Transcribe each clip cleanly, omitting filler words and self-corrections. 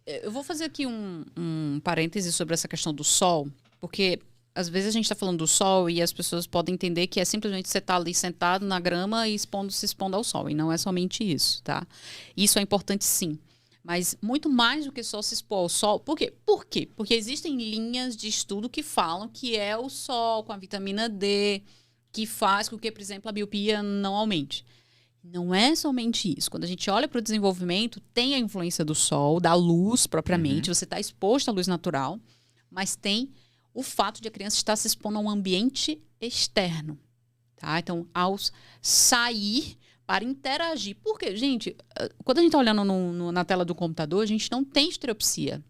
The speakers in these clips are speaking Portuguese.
Eu vou fazer aqui um parêntese sobre essa questão do sol, porque às vezes a gente está falando do sol e as pessoas podem entender que é simplesmente você estar ali sentado na grama e se expondo ao sol. E não é somente isso, tá? Isso é importante sim. Mas muito mais do que só se expor ao sol. Por quê? Por quê? Porque existem linhas de estudo que falam que é o sol com a vitamina D que faz com que, por exemplo, a miopia não aumente. Não é somente isso. Quando a gente olha para o desenvolvimento, tem a influência do sol, da luz propriamente. Você está exposto à luz natural, mas tem o fato de a criança estar se expondo a um ambiente externo. Tá? Então, ao sair para interagir. Porque, gente, quando a gente está olhando na tela do computador, a gente não tem estereopsia.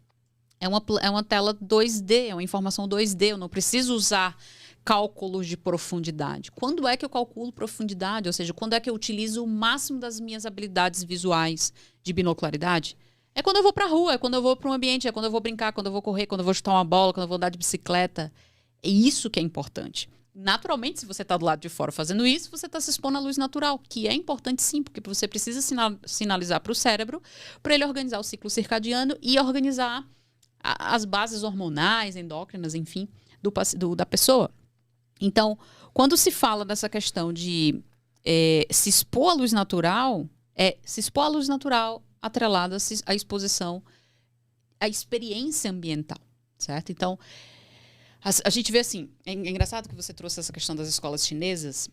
É uma tela 2D, é uma informação 2D. Eu não preciso usar cálculos de profundidade. Quando é que eu calculo profundidade? Ou seja, quando é que eu utilizo o máximo das minhas habilidades visuais de binocularidade? É quando eu vou para a rua, é quando eu vou para um ambiente, é quando eu vou brincar, quando eu vou correr, quando eu vou chutar uma bola, quando eu vou andar de bicicleta. É isso que é importante. Naturalmente, se você está do lado de fora fazendo isso, você está se expondo à luz natural, que é importante sim, porque você precisa sinalizar para o cérebro, para ele organizar o ciclo circadiano e organizar as bases hormonais, endócrinas, enfim, da pessoa. Então, quando se fala dessa questão de se expor à luz natural, se expor à luz natural atrelada à exposição, à experiência ambiental, certo? Então, a gente vê assim, é engraçado que você trouxe essa questão das escolas chinesas,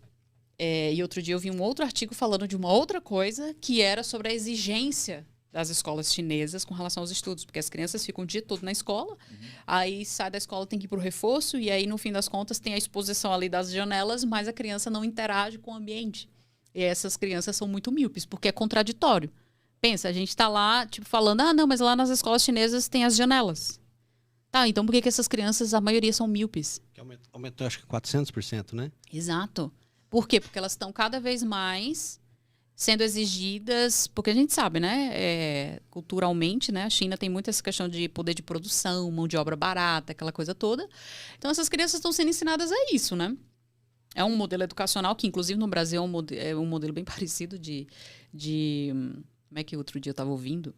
e outro dia eu vi um outro artigo falando de uma outra coisa que era sobre a exigência das escolas chinesas com relação aos estudos, porque as crianças ficam o dia todo na escola, aí sai da escola, tem que ir para o reforço, e aí, no fim das contas, tem a exposição ali das janelas, mas a criança não interage com o ambiente. E essas crianças são muito míopes, porque é contraditório. Pensa, a gente está lá, tipo, falando, não, mas lá nas escolas chinesas tem as janelas. Tá, então por que essas crianças, a maioria são míopes? Que aumentou, acho que 400%, né? Exato. Por quê? Porque elas estão cada vez mais sendo exigidas, porque a gente sabe, né, culturalmente, né, a China tem muito essa questão de poder de produção, mão de obra barata, aquela coisa toda. Então, essas crianças estão sendo ensinadas a isso, né? É um modelo educacional que, inclusive, no Brasil é um modelo bem parecido de como é que outro dia eu estava ouvindo?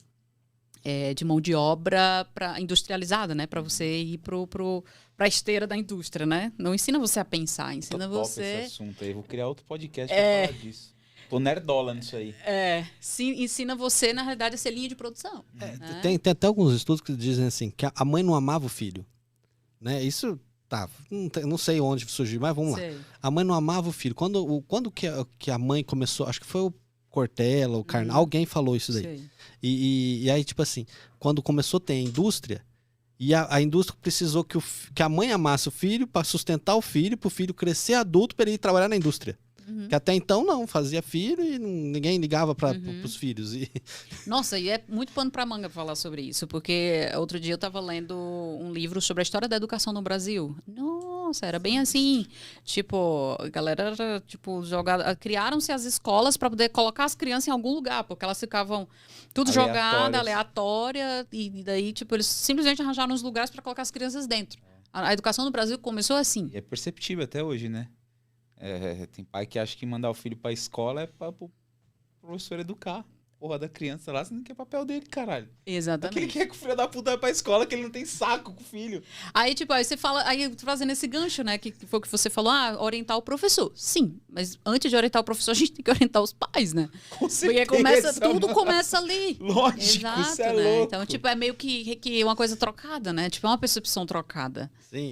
De mão de obra industrializada, né? Para você ir para a esteira da indústria, né? Não ensina você a pensar, ensina você... esse assunto aí. Vou criar outro podcast para falar disso. Tô nerdola nisso aí. Ensina você, na realidade, a ser linha de produção. Né? Tem até alguns estudos que dizem assim, que a mãe não amava o filho. Né? Isso, não sei onde surgiu, mas vamos lá. A mãe não amava o filho. Quando que a mãe começou, acho que foi o Cortella, o Carnal, alguém falou isso daí. E aí, tipo assim, quando começou a ter a indústria, e a indústria precisou que a mãe amasse o filho para sustentar o filho, para o filho crescer adulto, para ele ir trabalhar na indústria. Que até então não, fazia filho e ninguém ligava para os filhos. Nossa, e é muito pano para manga falar sobre isso, porque outro dia eu estava lendo um livro sobre a história da educação no Brasil. Nossa, era bem assim, tipo, a galera era, tipo, criaram-se as escolas para poder colocar as crianças em algum lugar, porque elas ficavam tudo jogada, aleatória, e daí, tipo, eles simplesmente arranjaram os lugares para colocar as crianças dentro. A educação no Brasil começou assim. E é perceptível até hoje, né? Tem pai que acha que mandar o filho pra escola é para o professor educar. Porra da criança lá, você não quer papel dele, caralho. Exatamente. Ele quer que o filho da puta vai pra escola, que ele não tem saco com o filho. Aí, tipo, aí você fala, aí fazendo esse gancho, né, que foi o que você falou, orientar o professor. Sim, mas antes de orientar o professor, a gente tem que orientar os pais, né? Com certeza, porque tudo começa ali. Lógico, exato, isso é né? louco. Então, tipo, é meio que uma coisa trocada, né? Tipo, é uma percepção trocada. Sim,